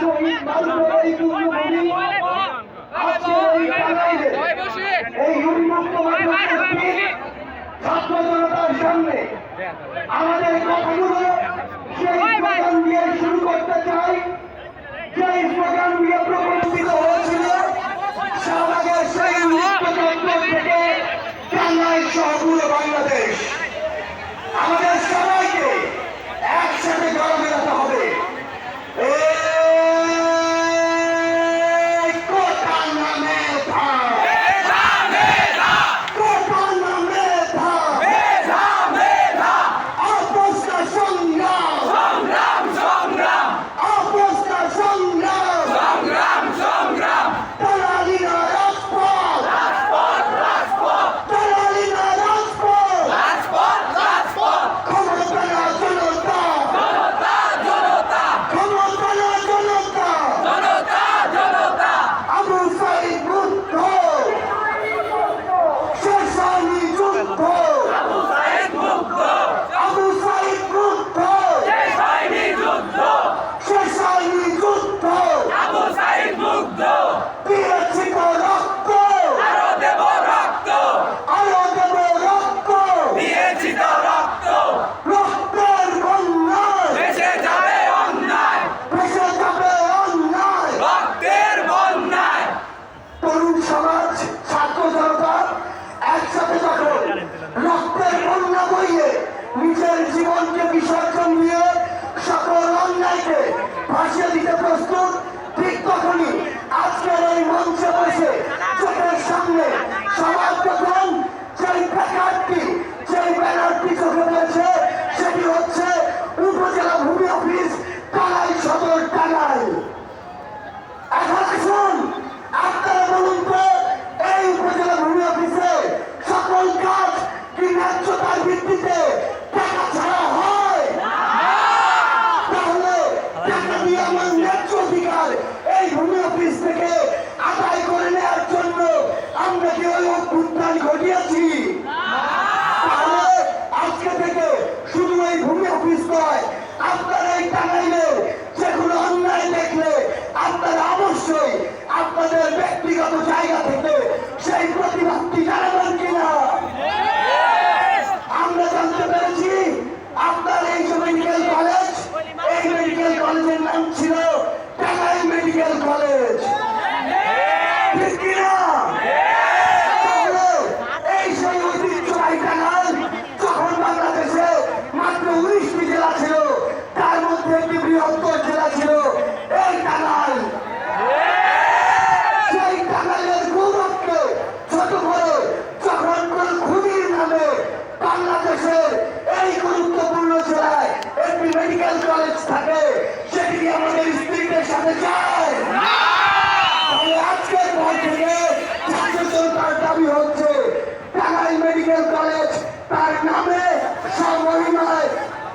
শহীদ মানুষের এই পুণ্যভূমি আজকে এই টাঙ্গাইলে এই উন্মুক্ত ছাত্র জনতার সামনে আমাদের কথাগুলো সেই স্লোগান দিয়ে শুরু করতে চাই, যে স্লোগান দিয়ে প্রকল্পিত হয়েছিল শাহবাগের সেই মুক্ত চত্বর থেকে টাঙ্গাইল সহ পুরো বাংলাদেশ। আমাদের সবাইকে একসাথে গলা মেলাতে হবে। নিজের জীবনকে বিসর্জন দিয়ে সকল অন্যায়কে ভাসিয়ে দিতে প্রস্তুত, ঠিক তখনই আজকের এই মঞ্চে বসে চোখের সামনে সবার প্রথম যেই প্ল্যাকার্ডটি, যেই ব্যানারটি চোখে পড়েছে সেটি হচ্ছে উপজেলা ভূমি অফিস টাঙ্গাইল সদর টাঙ্গাইল। এখন আসুন আপনারা বলুন তো, এই উপজেলা ভূমি অফিসে সকল কাজ কি ন্যায্যতার ভিত্তিতে টাকা ছাড়া হয়? তাহলে টাকা দিয়ে আমার ন্যায্য অধিকার এই ভূমি অফিস থেকে আদায় করে নেওয়ার জন্য আমরা কি ওই অভ্যুত্থান ঘটিয়েছি? তাহলে আজকে থেকে শুধু এই ভূমি অফিস নয়, আপনারা এই টাঙ্গাইলে যেগুলো অন্যায় দেখলে আপনারা অবশ্যই আপনাদের ব্যক্তিগত জায়গা থেকে সেই প্রতিবাদটি জানাবেন কিনা? আমরা জানতে পেরেছি আপনার এই যে মেডিকেল কলেজ, এই মেডিকেল কলেজের নাম ছিল টাঙ্গাইল মেডিকেল কলেজ, ঠিক কিনা? এই সেই ঐতিহ্যবাহী টাঙ্গাইল যখন বাংলাদেশে মাত্র 19টি জেলা ছিল, তার মধ্যে একটি বৃহত্তর জেলা ছিল এই টাঙ্গাইল। সেই টাঙ্গাইলের গৌরবকে ছোট করে যখন কোন খুনির নামে বাংলাদেশের এই গুরুত্বপূর্ণ জেলায় একটি মেডিকেল কলেজ থাকে, সেটি আমাদের স্ত্রীদের সাথে যায়। তাহলে আজকের পর থেকে ছাত্র জনতার দাবি হচ্ছে টাঙ্গাইল মেডিকেল কলেজ তার নামে সর্বমহিমায়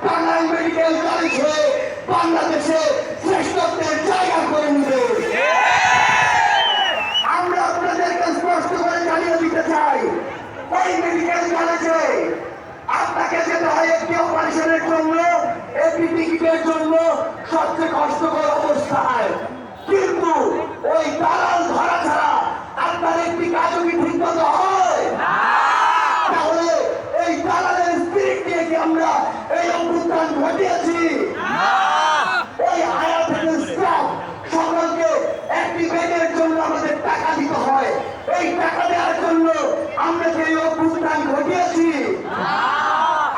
টাঙ্গাইল মেডিকেল কলেজ হয়ে বাংলাদেশে শ্রেষ্ঠত্বের জায়গা করে নিবে। আমরা আপনাদেরকে স্পষ্ট করে জানিয়ে দিতে চাই, ওই মেডিকেল কলেজে আপনাকে যেতে হয় একটি অপারেশনের জন্য, একটি টিকিটের জন্য সবচেয়ে কষ্টকর অবস্থায়, কিন্তু ওই দালাল ধরা ছাড়া আপনার একটি কাজও কি ঠিক মতো হয়? তাহলে এই দালালের স্পিরিট নিয়ে কি আমরা এই অভ্যুত্থান ঘটিয়েছি? ওই হায়ার স্টাফ সকলকে একটি বেডের জন্য আমাদের টাকা দিতে হয়, এই টাকা দেওয়ার জন্য আমরা যে অভ্যুত্থান ঘটিয়েছি?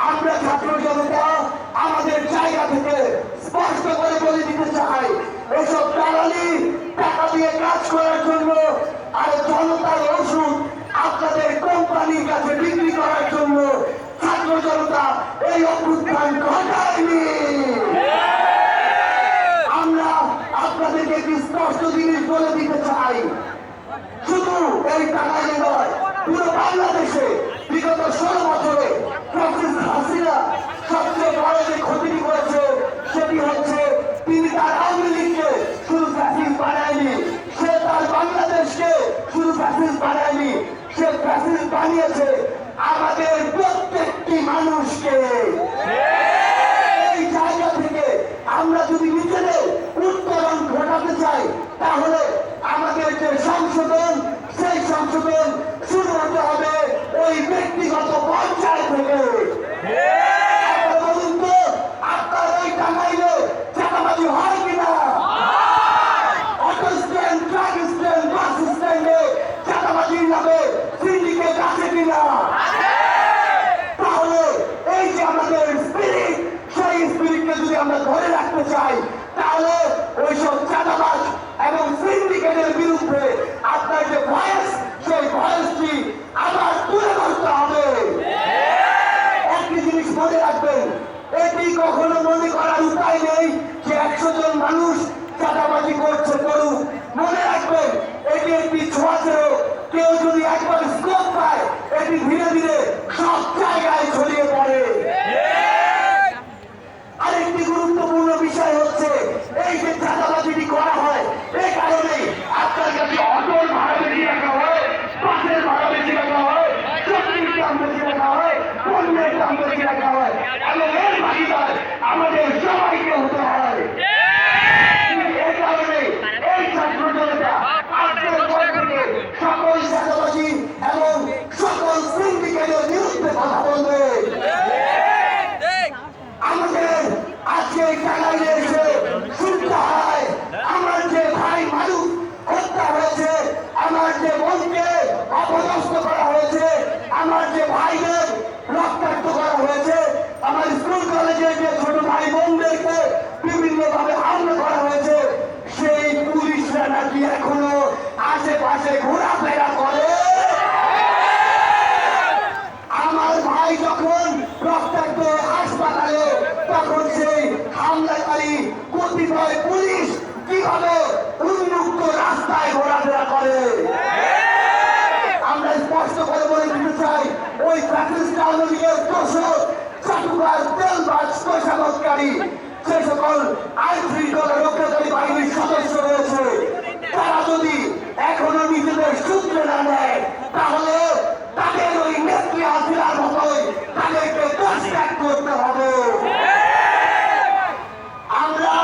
আমরা ছাত্র জনতা আমাদের জায়গা থেকে স্পষ্ট করে বলে দিতে চাই, এসব দালালি টাকা দিয়ে কাজ করার জন্য আর জনতার ওষুধ আপনাদের কোম্পানির কাছে বিক্রি করার জন্য ছাত্র জনতা এই অভ্যুত্থান ঘটায়নি। আমরা আপনাদেরকে একটি স্পষ্ট জিনিস বলে দিতে চাই, শুধু এই টাঙ্গাইলে নয়, পুরো বাংলাদেশে বিগত 16 বছরে হাসিনা সবচেয়ে বড় যে ক্ষতিটি করেছে সেটি হচ্ছে তিনি তার আওয়ামী লীগকে শুধু ফ্যাসিস্ট বানায়নি, সে তার বাংলাদেশকে শুধু ফ্যাসিস্ট বানায়নি, সে ফ্যাসিস্ট বানিয়েছে আমাদের প্রত্যেকটি মানুষকে। এই জায়গা থেকে আমরা যদি নিজেদের উত্তরণ ঘটাতে তাহলে আমাদের যে সংশোধন, সেই সংশোধন শুরু হতে হবে ওই ব্যক্তিগত পর্যায় থেকে। বলুন তো, আপনার ওই টাঙ্গাইলে চাঁদাবাজি হয় কিনা? অটো স্ট্যান্ড, ট্রাক স্ট্যান্ড, বাস স্ট্যান্ডে চাঁদাবাজির নামে সিন্ডিকেট আছে কিনা? তাহলে এই যে আমাদের স্পিরিট, সেই স্পিরিটকে যদি আমরা ধরে রাখতে চাই, তাহলে ওইসব চাঁদাবাজ এবং সিন্ডিকেটের বিরুদ্ধে আপনার যে ভয়েস, সেই ভয়েসটি আবার তুলে ধরতে হবে। একটি জিনিস মনে রাখবেন, এটি কখনো মনে করার উপায় নেই যে 100 জন মানুষ চাঁদাবাজি করছে, করুক। মনে রাখবেন, এটি একটি ছোঁয়াচে। কেউ যদি একবার স্কোপ পায়, এটি ধীরে ধীরে সব জায়গায় ছড়িয়ে পড়ে। আরেকটি গুরুত্বপূর্ণ বিষয় হচ্ছে, এই যে চাঁদাবাজিটি করা হয়, এই কারণে আপনার কাছে অটোর ভাড়া বেশি রাখা হয়, বাসের ভাড়া বেশি রাখা হয়, চাকরির দাম বেশি রাখা হয়, পণ্যের দাম বেশি রাখা হয়, এবং এর ভাগিদার আমাদের সবাইকে হতে হয়। এই কারণে এই ছাত্র জনতা আজকের পর থেকে সকল চাঁদাবাজি এবং সকল সিন্ডিকেটের বিরুদ্ধে কথা বলবে। আমাদের আজকে টাঙ্গাইলে এসে শুনতে হয়, আমার যে ভাই মানুষ হত্যা হয়েছে, আমার যে বোনকে অপদস্থ করা হয়েছে, আমার যে ভাইদের রক্তাক্ত করা হয়েছে, আমার স্কুল কলেজের যে ছোট ভাই বোনদেরকে বিভিন্ন ভাবে হামলা করা হয়েছে, সেই পুলিশরা নাকি এখনো আশেপাশে ঘোরাফেরা করে। আমার ভাই যখন রক্তাক্ত হাসপাতালে, তখন সেই হামলাকারী কতিপয় পুলিশ কিভাবে উন্মুক্ত রাস্তায় ঘোরাফেরা করে। আমরা স্পষ্ট করে বলে দিতে চাই, ওই ফ্যাসিস্ট আওয়ামী লীগের দোষর, চাটুকার, তেলবাজ, পয়সাবাজকারী যে সকল আইন শৃঙ্খলা রক্ষাকারী বাহিনীর সদস্য রয়েছে, তারা যদি এখনো নিজেদের সূত্রে না নেয়, তাহলে তাদের ওই নেত্রী হাসিনার মতোই তাদেরকে দোষ ত্যাগ করতে হবে। আমরা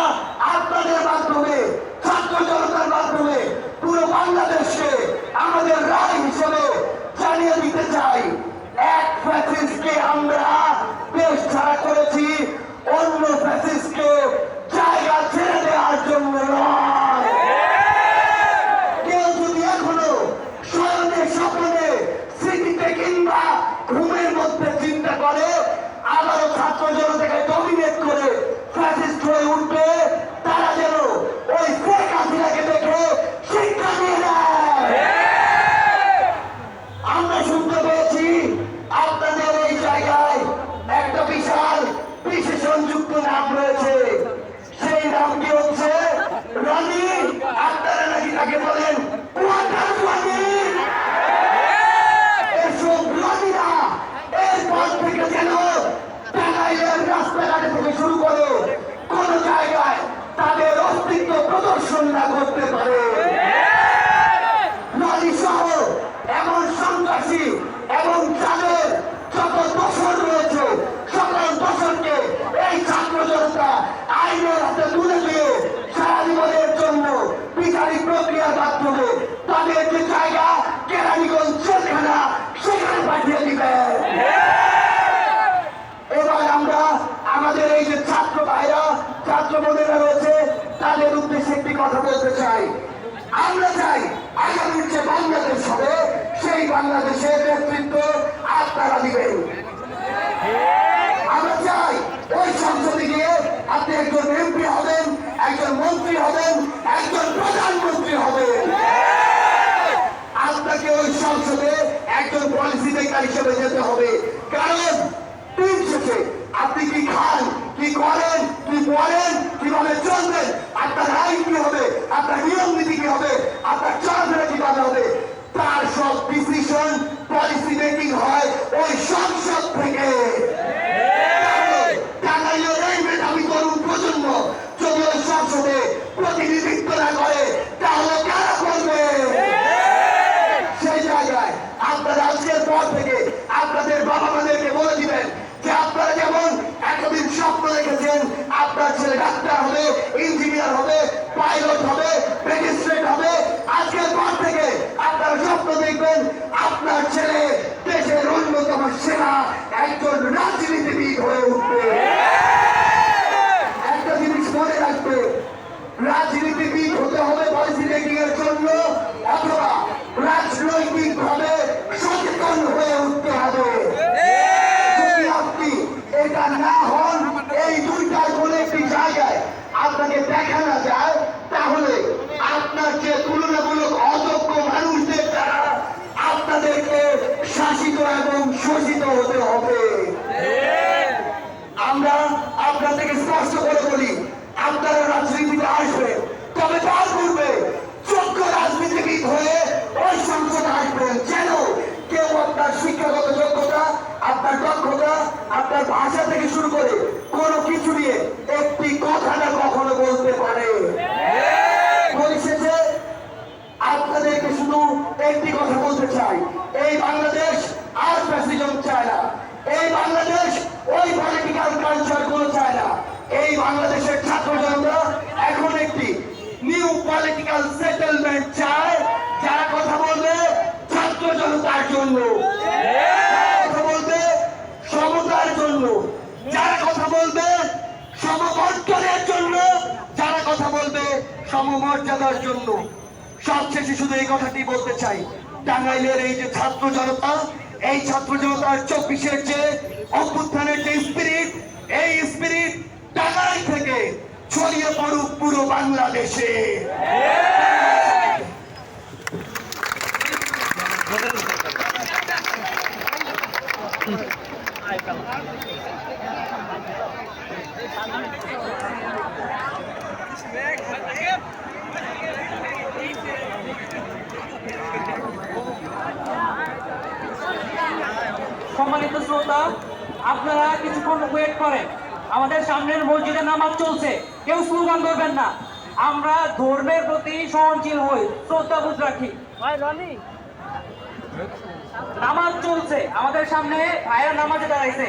আপনাদের মাধ্যমে, ছাত্র জনতার মাধ্যমে পুরো বাংলাদেশকে আমাদের রায় হিসেবে জানিয়ে দিতে চাই, এক ফ্যাসিস্টকে আমরা দেশ ছাড়া করেছি, অন্য ফ্যাসিস্টকে জায়গা ছেড়ে দেওয়ার জন্য নয়। কেউ যদি এখনো শয়নে স্বপ্নে স্মৃতিতে কিংবা ঘুমের মধ্যে চিন্তা করে আবারও ছাত্র জনতাকে ডমিনেট করে ফ্যাসিস্ট হয়ে উঠবে, তারা যেন ওই শেখ হাসিনাকে দেখে শিক্ষা নিয়ে নেয়। আমরা শুনতে পেয়েছি আপনাদের এই জায়গায় একটা বিশাল বিশেষণযুক্ত নাম রয়েছে, সেই নামটি হচ্ছে রনি। আপনারা নাকি তাকে বলেন ওয়াটার রনি। এসব রনিরা এরপর থেকে যেন টাঙ্গাইলের রাস্তাঘাটে থেকে শুরু করে কোন জায়গায় তাদের অস্তিত্ব প্রদর্শন না করতে পারে। রনি সহ এমন সন্ত্রাসী এবং যাদের যত দোষর রয়েছে, সকল দোষরকে এই ছাত্র জনতা আইনের হাতে তুলে দিয়ে সারা জীবনের জন্য বিচারিক প্রক্রিয়ার মাধ্যমে তাদের যে জায়গা কেরানীগঞ্জ জেলখানা, সেখানে পাঠিয়ে দিবে। এবার আমরা আমাদের এই যে ছাত্র ভাইরা, ছাত্র বোনেরা রয়েছে, তাদের উদ্দেশ্যে একটি কথা বলতে চাই। আমরা চাই আগামীর যে বাংলাদেশ হবে, সেই বাংলাদেশের নেতৃত্ব আপনারা দিবেন। আমরা চাই ওই সংসদে গিয়ে আপনি একজন এমপি হবেন, একজন মন্ত্রী হবেন, একজন প্রধানমন্ত্রী হবেন। আপনাকে ওই সংসদে একজন পলিসি মেকার হিসেবে যেতে হবে, কারণ দিন শেষে আপনি কি খান, কি করেন, কি পড়েন, কিভাবে চলবেন, আপনার আইন কি হবে, আপনার নিয়ম নীতি কি হবে, আপনার চলাফেরা কিভাবে হবে, তার সব ডিসিশন পলিসি মেকিং হয় ওই সংসদ থেকে। টাঙ্গাইলের এই মেধাবী তরুণ প্রজন্ম যদি ওই সংসদে প্রতিনিধিত্ব না করে, তাহলে কারা করবে? সেই জায়গায় আপনারা আজকের পর থেকে আপনাদের বাবা মাদেরকে বলে দিবেন যে আপনারা যেমন এতদিন স্বপ্ন রেখেছেন আপনার ছেলে ডাক্তার হবে, ইঞ্জিনিয়ার হবে, পাইলট হবে, ম্যাজিস্ট্রেট ভাষা থেকে শুরু করে কোনো কিছু নিয়ে একটি কথা না কখনো বলতে পারে। পরিশেষে আপনাদেরকে শুধু একটি কথা বলতে চাই, এই বাংলাদেশ আর ফ্যাসিজম চায় না, এই বাংলাদেশ ওই পলিটিক্যাল কালচার গুলো চায় না। এই বাংলাদেশের ছাত্র জনতা এখন একটি নিউ পলিটিক্যাল সেটেলমেন্ট চায়, যারা কথা বলবে ছাত্র জনতার জন্য, যারা কথা বলবে সমতার জন্য, যারা কথা বলবে সমবর্তনের জন্য, যারা কথা বলবে সমমর্যাদার জন্য। সবশেষে শুধু এই কথাটি বলতে চাই, টাঙ্গাইলের এই যে ছাত্র জনতা, এই ছাত্র জনতার 24-এর যে অভ্যুত্থানের যে স্পিরিট, এই স্পিরিট টাঙ্গাইল থেকে ছড়িয়ে পড়ুক পুরো বাংলাদেশে। সম্মানিত শ্রোতা, আপনারা কিছুক্ষণ ওয়েট করেন, আমাদের সামনের মসজিদে নামাজ চলছে, কেউ স্লোগান করবেন না। আমরা ধর্মের প্রতি সহনশীল হই, শ্রদ্ধাবোধ রাখি। নামাজ চলছে, আমাদের সামনে ভাইয়েরা নামাজে দাঁড়াইছে।